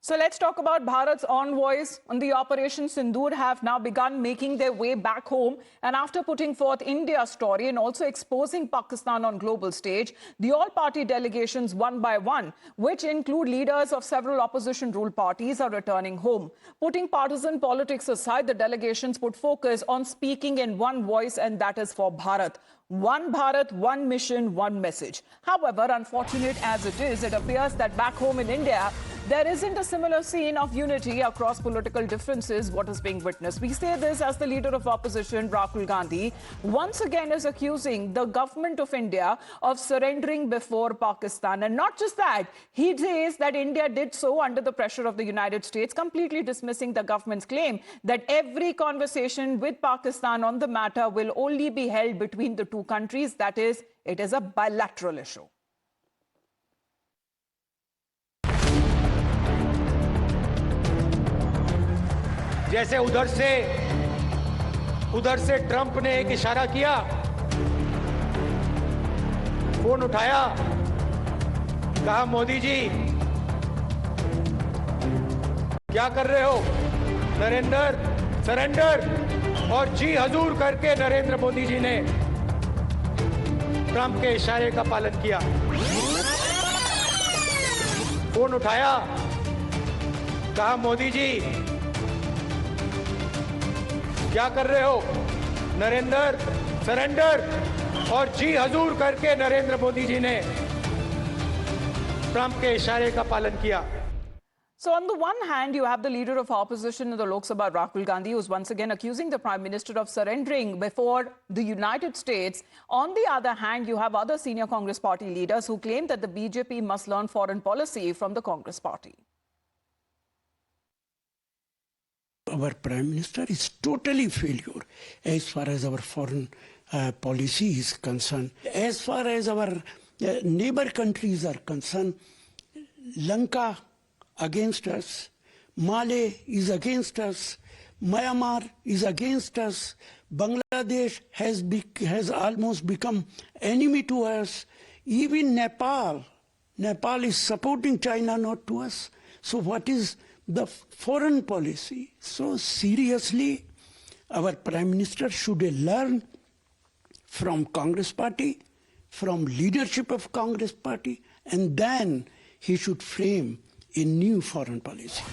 So let's talk about Bharat's envoys on the Operation Sindoor have now begun making their way back home. And after putting forth India's story and also exposing Pakistan on global stage, the all-party delegations one by one, which include leaders of several opposition-ruled parties, are returning home. Putting partisan politics aside, the delegations put focus on speaking in one voice, and that is for Bharat. One Bharat, one mission, one message. However, unfortunate as it is, it appears that back home in India, there isn't a similar scene of unity across political differences, what is being witnessed. We say this as the leader of opposition, Rahul Gandhi, once again is accusing the government of India of surrendering before Pakistan. And not just that, he says that India did so under the pressure of the United States, completely dismissing the government's claim that every conversation with Pakistan on the matter will only be held between the two countries. That is, it is a bilateral issue. जैसे उधर से Trump ने एक इशारा किया, phone उठाया, कहा मोदी जी क्या कर रहे हो, नरेंद्र सरेंडर, और जी हजूर करके नरेंद्र मोदी जी ने ट्रंप के इशारे का पालन किया। फोन उठाया, कहा मोदी जी क्या कर रहे हो, नरेंद्र सरेंडर, और जी हजूर करके नरेंद्र मोदी जी ने ट्रंप के इशारे का पालन किया। So on the one hand, you have the leader of opposition in the Lok Sabha, Rahul Gandhi, who's once again accusing the Prime Minister of surrendering before the United States. On the other hand, you have other senior Congress party leaders who claim that the BJP must learn foreign policy from the Congress party. Our Prime Minister is totally failure as far as our foreign policy is concerned. As far as our neighbor countries are concerned, Lanka against us, Mali is against us, Myanmar is against us, Bangladesh has almost become enemy to us, even Nepal is supporting China, not to us. So what is the foreign policy? So seriously, our Prime Minister should learn from Congress party, from leadership of Congress party, and then he should frame a new foreign policy.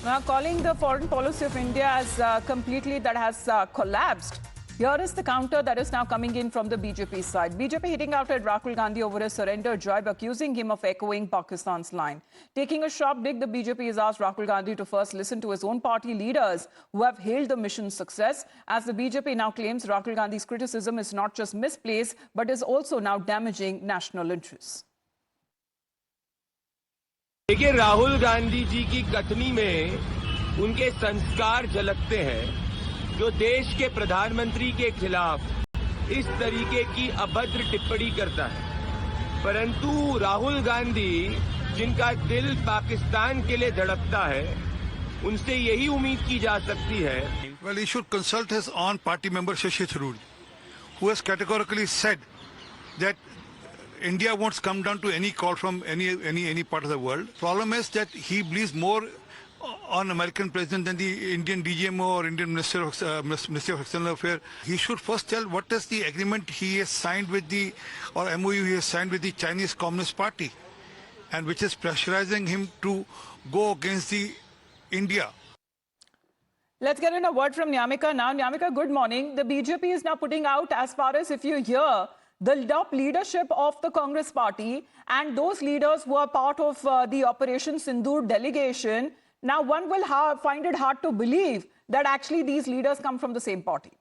Now, calling the foreign policy of India as completely that has collapsed. Here is the counter that is now coming in from the BJP side. BJP hitting out at Rahul Gandhi over his surrender jibe, accusing him of echoing Pakistan's line. Taking a sharp dig, the BJP has asked Rahul Gandhi to first listen to his own party leaders who have hailed the mission's success. As the BJP now claims Rahul Gandhi's criticism is not just misplaced, but is also now damaging national interests. देखिए, राहुल गांधी जी की कथनी में उनके संस्कार झलकते हैं, जो देश के प्रधानमंत्री के खिलाफ इस तरीके की अभद्र टिप्पणी करता है। परंतु राहुल गांधी, जिनका दिल पाकिस्तान के लिए धड़कता है, उनसे यही उम्मीद की जा सकती है। Well, he should consult his own party member Shashi Tharoor, who has categorically said that India won't come down to any call from any part of the world. Problem is that he believes more on American president than the Indian DGMO or Indian Ministry of External Affairs. He should first tell what is the agreement he has signed with or MOU he has signed with the Chinese Communist Party, and which is pressurizing him to go against the India. Let's get in a word from Nyamika now. Nyamika, good morning. The BJP is now putting out, as far as if you hear, the top leadership of the Congress party and those leaders who are part of the Operation Sindoor delegation. Now, one will find it hard to believe that actually these leaders come from the same party.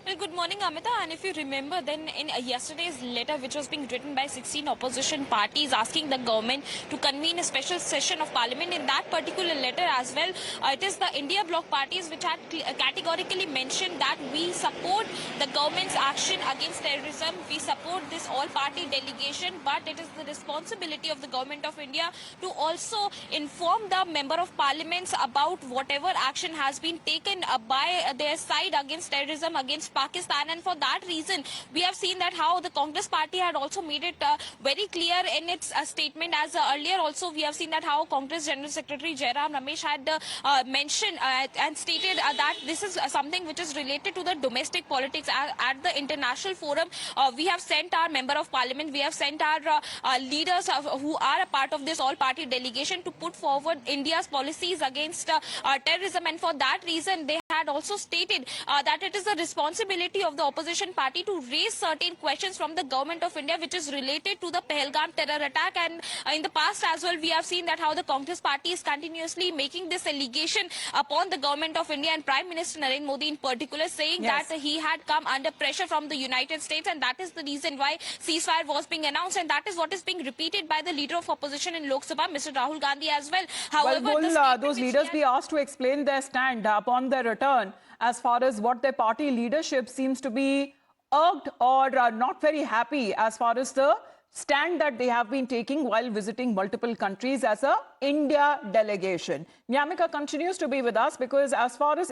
Well, good morning, Amita. And if you remember, then in yesterday's letter, which was being written by 16 opposition parties asking the government to convene a special session of parliament, in that particular letter as well, it is the India bloc parties which had categorically mentioned that we support the government's action against terrorism. We support this all-party delegation, but it is the responsibility of the government of India to also inform the member of parliaments about whatever action has been taken by their side against terrorism, against Pakistan, and for that reason we have seen that how the Congress party had also made it very clear in its statement, as earlier also we have seen that how Congress General Secretary Jairam Ramesh had mentioned and stated that this is something which is related to the domestic politics. At the international forum, we have sent our member of parliament, we have sent our leaders who are a part of this all-party delegation to put forward India's policies against terrorism, and for that reason they had also stated that it is the responsibility of the opposition party to raise certain questions from the government of India which is related to the Pahalgam terror attack. And in the past as well we have seen that how the Congress party is continuously making this allegation upon the government of India and Prime Minister Narendra Modi in particular, saying Yes. that he had come under pressure from the United States, and that is the reason why ceasefire was being announced, and that is what is being repeated by the leader of opposition in Lok Sabha, Mr. Rahul Gandhi as well. However, Well, the will statement those which he leaders had- be asked to explain their stand upon their return as far as what their party leadership seems to be irked or not very happy as far as the stand that they have been taking while visiting multiple countries as a India delegation? Nyamika continues to be with us because as far as